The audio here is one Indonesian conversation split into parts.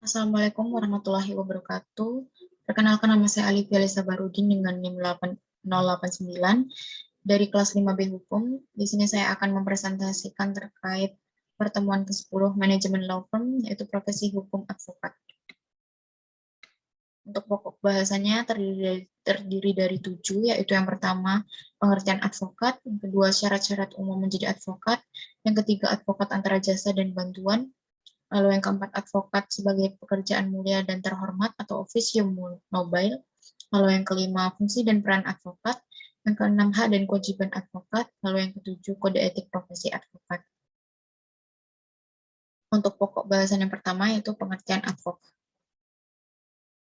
Assalamualaikum warahmatullahi wabarakatuh. Perkenalkan, nama saya Alifia Lisa Barudin dengan NIM 8089 dari kelas 5B Hukum. Di sini saya akan mempresentasikan terkait pertemuan ke-10 Manajemen Law Firm, yaitu profesi hukum advokat. Untuk pokok bahasanya terdiri dari 7, yaitu yang pertama, pengertian advokat, yang kedua, syarat-syarat umum menjadi advokat, yang ketiga, advokat antara jasa dan bantuan, lalu yang keempat, advokat sebagai pekerjaan mulia dan terhormat atau officium nobile, lalu yang kelima, fungsi dan peran advokat, yang keenam, hak dan kewajiban advokat, lalu yang ketujuh, kode etik profesi advokat. Untuk pokok bahasan yang pertama yaitu pengertian advokat.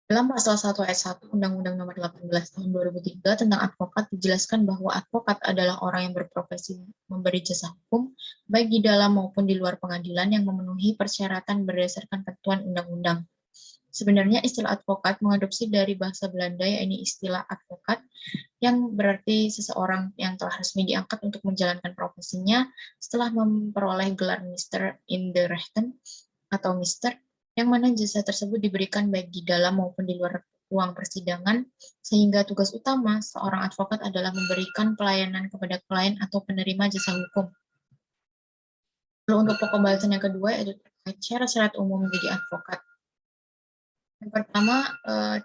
Dalam pasal 1 ayat 1 Undang-Undang Nomor 18 Tahun 2003 tentang advokat dijelaskan bahwa advokat adalah orang yang berprofesi memberi jasa hukum baik di dalam maupun di luar pengadilan yang memenuhi persyaratan berdasarkan ketentuan undang-undang. Sebenarnya istilah advokat mengadopsi dari bahasa Belanda, yaitu istilah advokat, yang berarti seseorang yang telah resmi diangkat untuk menjalankan profesinya setelah memperoleh gelar Mister in the Rechten atau Mister, yang mana jasa tersebut diberikan baik di dalam maupun di luar ruang persidangan, sehingga tugas utama seorang advokat adalah memberikan pelayanan kepada klien atau penerima jasa hukum. Lalu untuk pokok bahasan yang kedua yaitu terkait syarat-syarat umum menjadi advokat. Yang pertama,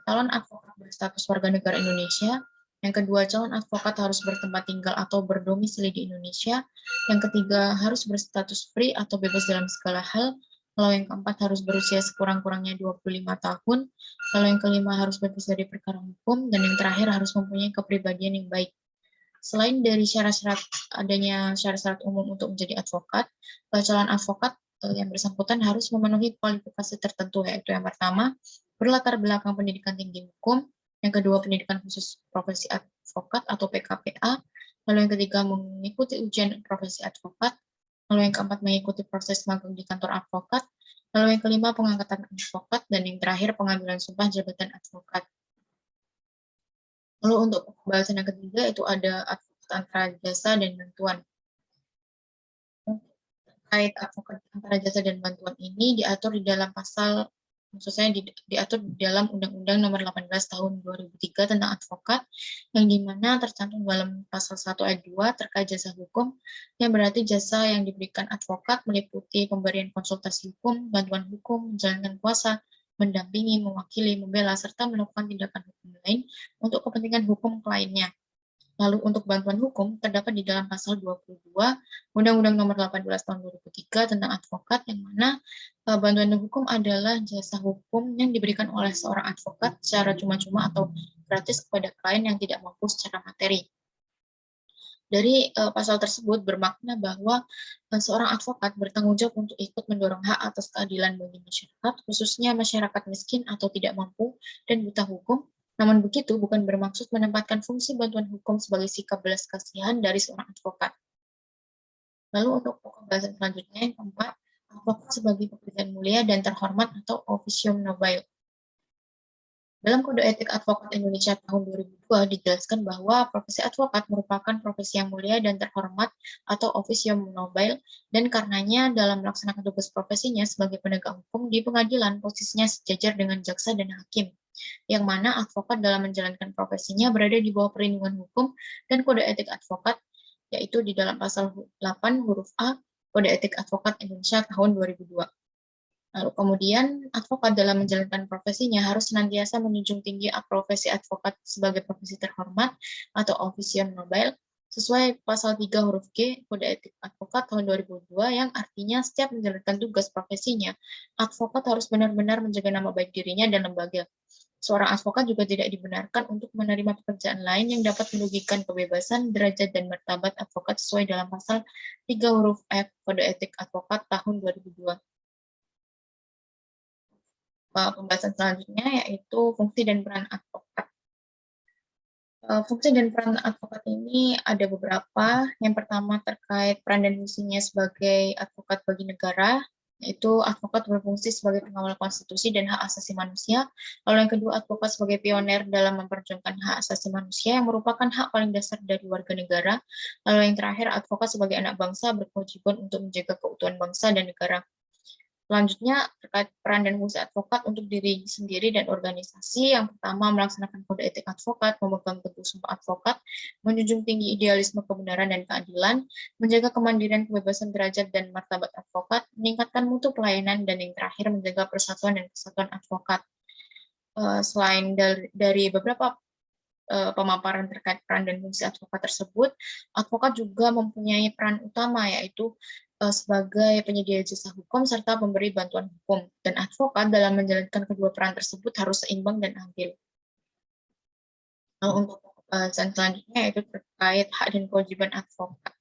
calon advokat berstatus warga negara Indonesia. Yang kedua, calon advokat harus bertempat tinggal atau berdomisili di Indonesia. Yang ketiga, harus berstatus free atau bebas dalam segala hal. Lalu yang keempat, harus berusia sekurang-kurangnya 25 tahun. Lalu yang kelima, harus bebas dari perkara hukum. Dan yang terakhir, harus mempunyai kepribadian yang baik. Selain dari adanya syarat-syarat umum untuk menjadi advokat, calon advokat yang bersangkutan harus memenuhi kualifikasi tertentu, yaitu yang pertama, berlatar belakang pendidikan tinggi hukum, yang kedua, pendidikan khusus profesi advokat atau PKPA, lalu yang ketiga, mengikuti ujian profesi advokat, lalu yang keempat, mengikuti proses magang di kantor advokat, lalu yang kelima, pengangkatan advokat, dan yang terakhir, pengambilan sumpah jabatan advokat. Lalu untuk pembahasan yang ketiga, itu ada advokat antara jasa dan bantuan. Terkait advokat antara jasa dan bantuan ini diatur di dalam pasal, maksudnya diatur di dalam Undang-Undang Nomor 18 Tahun 2003 tentang advokat, yang dimana tercantum dalam pasal 1 ayat 2 terkait jasa hukum, yang berarti jasa yang diberikan advokat meliputi pemberian konsultasi hukum, bantuan hukum, menjalankan kuasa, mendampingi, mewakili, membela, serta melakukan tindakan hukum lain untuk kepentingan hukum kliennya. Lalu untuk bantuan hukum terdapat di dalam pasal 22 Undang-Undang Nomor 18 Tahun 2003 tentang advokat, yang mana bantuan hukum adalah jasa hukum yang diberikan oleh seorang advokat secara cuma-cuma atau gratis kepada klien yang tidak mampu secara materi. Dari pasal tersebut bermakna bahwa seorang advokat bertanggung jawab untuk ikut mendorong hak atas keadilan bagi masyarakat, khususnya masyarakat miskin atau tidak mampu dan buta hukum. Namun begitu bukan bermaksud menempatkan fungsi bantuan hukum sebagai sikap belas kasihan dari seorang advokat. Lalu untuk pembahasan selanjutnya yang keempat, advokat sebagai pekerjaan mulia dan terhormat atau officium nobile. Dalam Kode Etik Advokat Indonesia tahun 2002 dijelaskan bahwa profesi advokat merupakan profesi yang mulia dan terhormat atau officium nobile, dan karenanya dalam melaksanakan tugas profesinya sebagai penegak hukum di pengadilan posisinya sejajar dengan jaksa dan hakim, yang mana advokat dalam menjalankan profesinya berada di bawah perlindungan hukum dan Kode Etik Advokat, yaitu di dalam pasal 8 huruf A Kode Etik Advokat Indonesia tahun 2002. Lalu kemudian, advokat dalam menjalankan profesinya harus senantiasa menjunjung tinggi profesi advokat sebagai profesi terhormat atau officium nobile, sesuai pasal 3 huruf G Kode Etik Advokat tahun 2002, yang artinya setiap menjalankan tugas profesinya, advokat harus benar-benar menjaga nama baik dirinya dan lembaga. Seorang advokat juga tidak dibenarkan untuk menerima pekerjaan lain yang dapat merugikan kebebasan, derajat, dan martabat advokat sesuai dalam pasal 3 huruf F Kode Etik Advokat tahun 2002. Pembahasan selanjutnya yaitu fungsi dan peran advokat. Fungsi dan peran advokat ini ada beberapa. Yang pertama terkait peran dan fungsinya sebagai advokat bagi negara, yaitu advokat berfungsi sebagai pengawal konstitusi dan hak asasi manusia. Lalu yang kedua, advokat sebagai pioner dalam memperjuangkan hak asasi manusia yang merupakan hak paling dasar dari warga negara. Lalu yang terakhir, advokat sebagai anak bangsa berkewajiban untuk menjaga keutuhan bangsa dan negara. Selanjutnya, terkait peran dan fungsi advokat untuk diri sendiri dan organisasi, yang pertama melaksanakan kode etik advokat, memegang teguh sumpah advokat, menjunjung tinggi idealisme kebenaran dan keadilan, menjaga kemandirian kebebasan derajat dan martabat advokat, meningkatkan mutu pelayanan, dan yang terakhir menjaga persatuan dan kesatuan advokat. Selain dari beberapa pemaparan terkait peran dan fungsi advokat tersebut, advokat juga mempunyai peran utama, yaitu sebagai penyedia jasa hukum serta pemberi bantuan hukum. Dan advokat dalam menjalankan kedua peran tersebut harus seimbang dan adil. Untuk pembahasan selanjutnya yaitu terkait hak dan kewajiban advokat.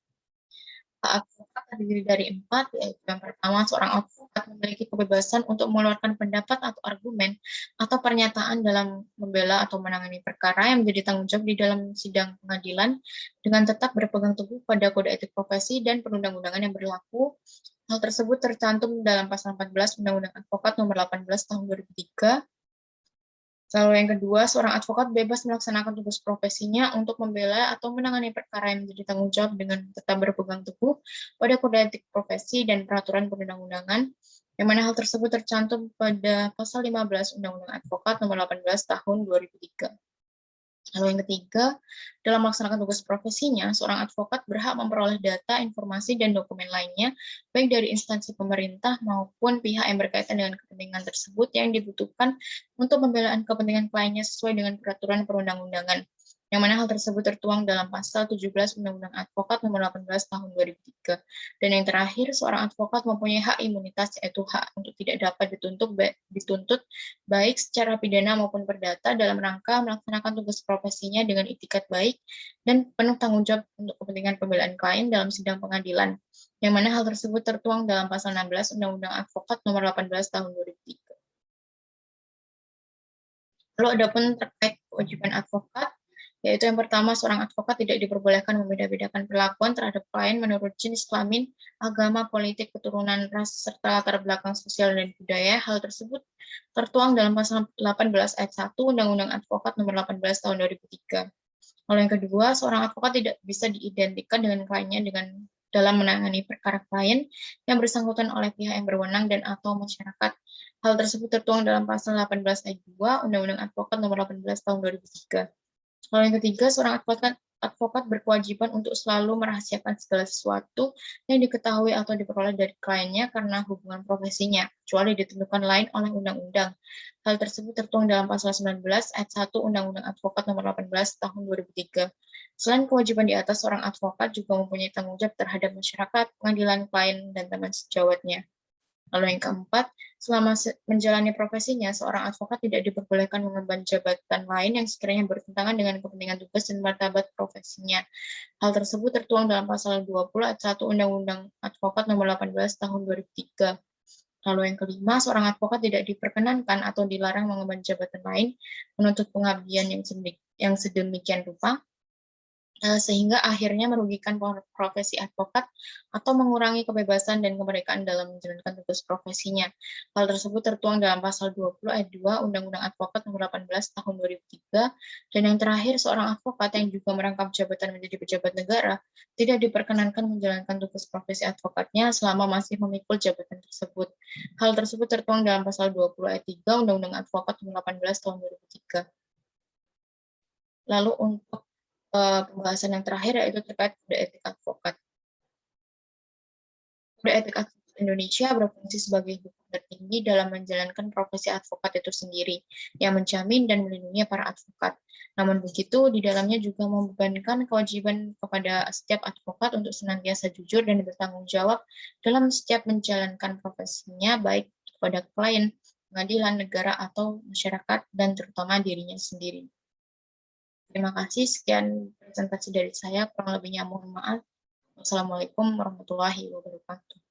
Hak advokat terdiri dari 4, yaitu yang pertama, seorang advokat memiliki kebebasan untuk mengeluarkan pendapat atau argumen atau pernyataan dalam membela atau menangani perkara yang menjadi tanggung jawab di dalam sidang pengadilan dengan tetap berpegang teguh pada kode etik profesi dan perundang-undangan yang berlaku. Hal tersebut tercantum dalam pasal 14 Undang-Undang Advokat Nomor 18 Tahun 2003. Lalu yang kedua, seorang advokat bebas melaksanakan tugas profesinya untuk membela atau menangani perkara yang menjadi tanggung jawab dengan tetap berpegang teguh pada kode etik profesi dan peraturan perundang-undangan, yang mana hal tersebut tercantum pada pasal 15 Undang-Undang Advokat Nomor 18 Tahun 2003. Lalu yang ketiga, dalam melaksanakan tugas profesinya, seorang advokat berhak memperoleh data, informasi, dan dokumen lainnya, baik dari instansi pemerintah maupun pihak yang berkaitan dengan kepentingan tersebut yang dibutuhkan untuk pembelaan kepentingan kliennya sesuai dengan peraturan perundang-undangan, yang mana hal tersebut tertuang dalam pasal 17 Undang-Undang Advokat Nomor 18 Tahun 2003. Dan yang terakhir, seorang advokat mempunyai hak imunitas, yaitu hak untuk tidak dapat dituntut baik secara pidana maupun perdata dalam rangka melaksanakan tugas profesinya dengan itikat baik dan penuh tanggung jawab untuk kepentingan pembelaan klien dalam sidang pengadilan, yang mana hal tersebut tertuang dalam pasal 16 Undang-Undang Advokat Nomor 18 Tahun 2003. Lalu adapun terkait kewajiban advokat, yaitu yang pertama, seorang advokat tidak diperbolehkan membeda-bedakan perlakuan terhadap klien menurut jenis kelamin, agama, politik, keturunan, ras, serta latar belakang sosial dan budaya. Hal tersebut tertuang dalam pasal 18 ayat 1 Undang-Undang Advokat Nomor 18 Tahun 2003. Lalu yang kedua, seorang advokat tidak bisa diidentikan dengan kliennya dalam menangani perkara klien yang bersangkutan oleh pihak yang berwenang dan atau masyarakat. Hal tersebut tertuang dalam pasal 18 ayat 2 Undang-Undang Advokat Nomor 18 Tahun 2003. Lalu yang ketiga, seorang advokat berkewajiban untuk selalu merahasiakan segala sesuatu yang diketahui atau diperoleh dari kliennya karena hubungan profesinya, kecuali ditentukan lain oleh undang-undang. Hal tersebut tertuang dalam pasal 19 ayat 1 Undang-Undang Advokat Nomor 18 Tahun 2003. Selain kewajiban di atas, seorang advokat juga mempunyai tanggung jawab terhadap masyarakat, pengadilan, klien, dan teman sejawatnya. Lalu yang keempat, selama menjalani profesinya, seorang advokat tidak diperbolehkan mengemban jabatan lain yang sekiranya bertentangan dengan kepentingan tugas dan martabat profesinya. Hal tersebut tertuang dalam pasal 20 ayat 1 Undang-Undang Advokat Nomor 18 Tahun 2003. Lalu yang kelima, seorang advokat tidak diperkenankan atau dilarang mengemban jabatan lain, menuntut pengabdian yang sedemikian rupa, sehingga akhirnya merugikan profesi advokat atau mengurangi kebebasan dan kemerdekaan dalam menjalankan tugas profesinya. Hal tersebut tertuang dalam pasal 20 ayat 2 Undang-Undang Advokat Nomor 18 Tahun 2003. Dan yang terakhir, seorang advokat yang juga merangkap jabatan menjadi pejabat negara tidak diperkenankan menjalankan tugas profesi advokatnya selama masih memikul jabatan tersebut. Hal tersebut tertuang dalam pasal 20 ayat 3 Undang-Undang Advokat Nomor 18 Tahun 2003. Lalu untuk pembahasan yang terakhir yaitu terkait kode etik advokat. Kode etik advokat Indonesia berfungsi sebagai hukum tertinggi dalam menjalankan profesi advokat itu sendiri, yang menjamin dan melindungi para advokat. Namun begitu, di dalamnya juga membebankan kewajiban kepada setiap advokat untuk senantiasa jujur dan bertanggung jawab dalam setiap menjalankan profesinya, baik kepada klien, pengadilan, negara, atau masyarakat, dan terutama dirinya sendiri. Terima kasih, sekian presentasi dari saya, kurang lebihnya mohon maaf. Wassalamualaikum warahmatullahi wabarakatuh.